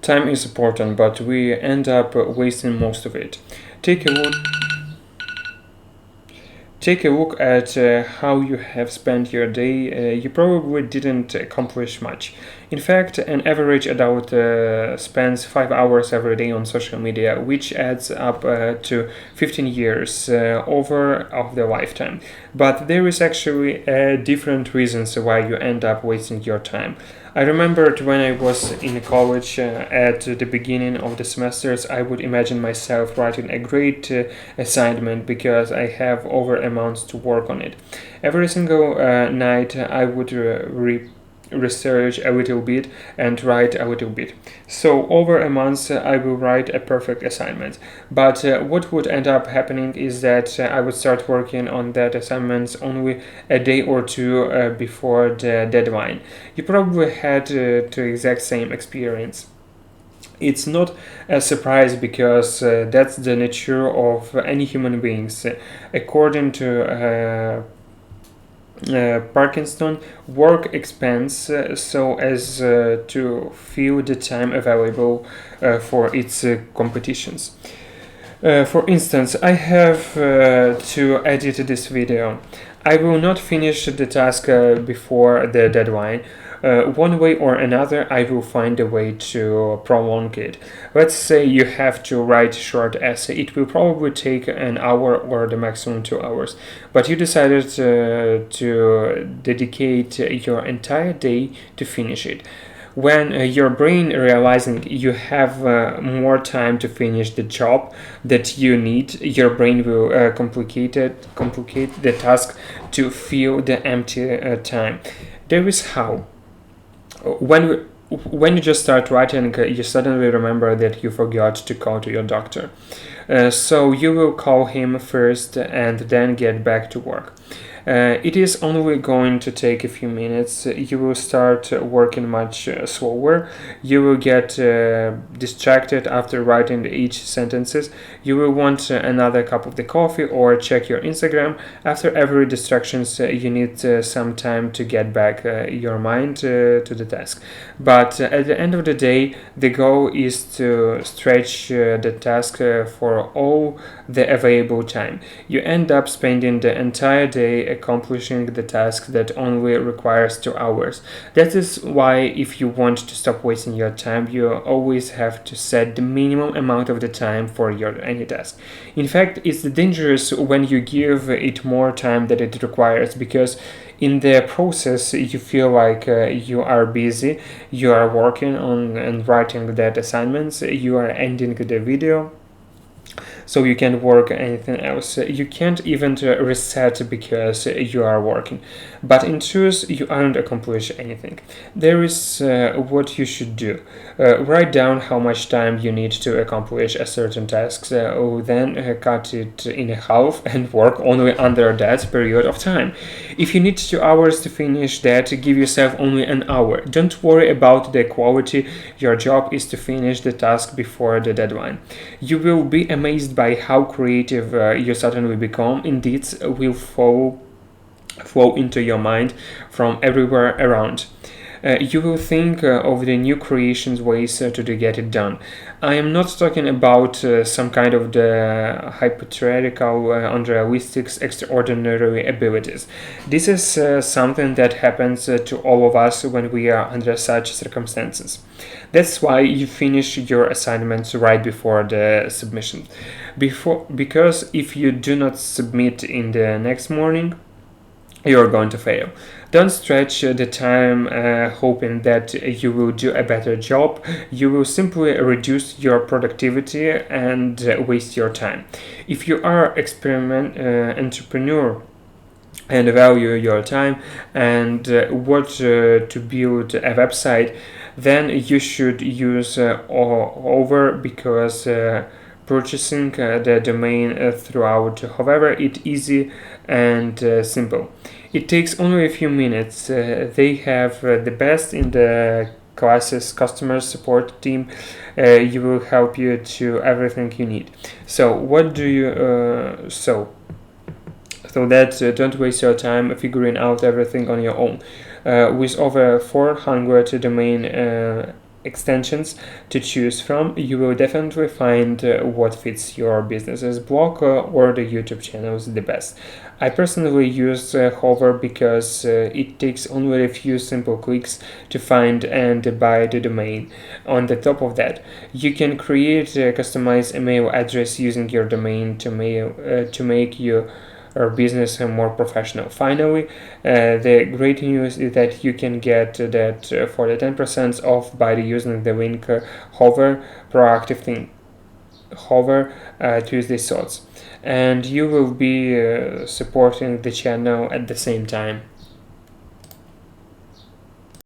Time is important, but we end up wasting most of it. Take a look. Take a look at how you have spent your day. You probably didn't accomplish much. In fact, an average adult spends 5 hours every day on social media, which adds up to 15 years over of their lifetime. But there is actually different reasons why you end up wasting your time. I remembered when I was in college at the beginning of the semesters, I would imagine myself writing a great assignment because I have over a month to work on it. Every single night, I would research a little bit and write a little bit. So over a month I will write a perfect assignment. But what would end up happening is that I would start working on that assignment only a day or two before the deadline. You probably had the exact same experience. It's not a surprise because that's the nature of any human beings. According to Parkinson, work expands so as to fill the time available for its competitions. For instance, I have to edit this video. I will not finish the task before the deadline. One way or another, I will find a way to prolong it. Let's say you have to write a short essay. It will probably take an hour or the maximum 2 hours. But you decided to dedicate your entire day to finish it. When your brain realizing you have more time to finish the job that you need, your brain will complicate the task to fill the empty time. There is how. When you just start writing, you suddenly remember that you forgot to call to your doctor. So you will call him first and then get back to work. It is only going to take a few minutes. You will start working much slower. You will get distracted after writing each sentences. You will want another cup of the coffee or check your Instagram. After every distractions, you need some time to get back your mind to the task. But at the end of the day, the goal is to stretch the task for all the available time. You end up spending the entire day accomplishing the task that only requires 2 hours. That is why, if you want to stop wasting your time, you always have to set the minimum amount of the time for your any task. In fact, it's dangerous when you give it more time than it requires because in the process you feel like you are busy, you are working on and writing that assignments, you are ending the video, so you can't work anything else. You can't even reset because you are working. But in truth, you aren't accomplish anything. There is what you should do. Write down how much time you need to accomplish a certain task, then cut it in half and work only under that period of time. If you need 2 hours to finish that, give yourself only an hour. Don't worry about the quality. Your job is to finish the task before the deadline. You will be amazed by how creative you suddenly become. Indeed, will flow into your mind from everywhere around. You will think of the new creations ways to get it done. I am not talking about some kind of the hypothetical, unrealistic, extraordinary abilities. This is something that happens to all of us when we are under such circumstances. That's why you finish your assignments right before the submission. Because if you do not submit in the next morning, you're going to fail. Don't stretch the time hoping that you will do a better job. You will simply reduce your productivity and waste your time. If you are entrepreneur and value your time and want to build a website, then you should use over because purchasing the domain throughout. However, it's easy and simple. It takes only a few minutes. They have the best in the classes customer support team. You will help you to everything you need. So what do you so that don't waste your time figuring out everything on your own. With over 400 domain extensions to choose from, you will definitely find what fits your business's blog or the YouTube channels the best. I personally use Hover because it takes only a few simple clicks to find and buy the domain. On the top of that, you can create a customized email address using your domain to make your business more professional. Finally, the great news is that you can get that for the 10% off by using the link Hover proactive thing. Hover Tuesday Thoughts, and you will be supporting the channel at the same time.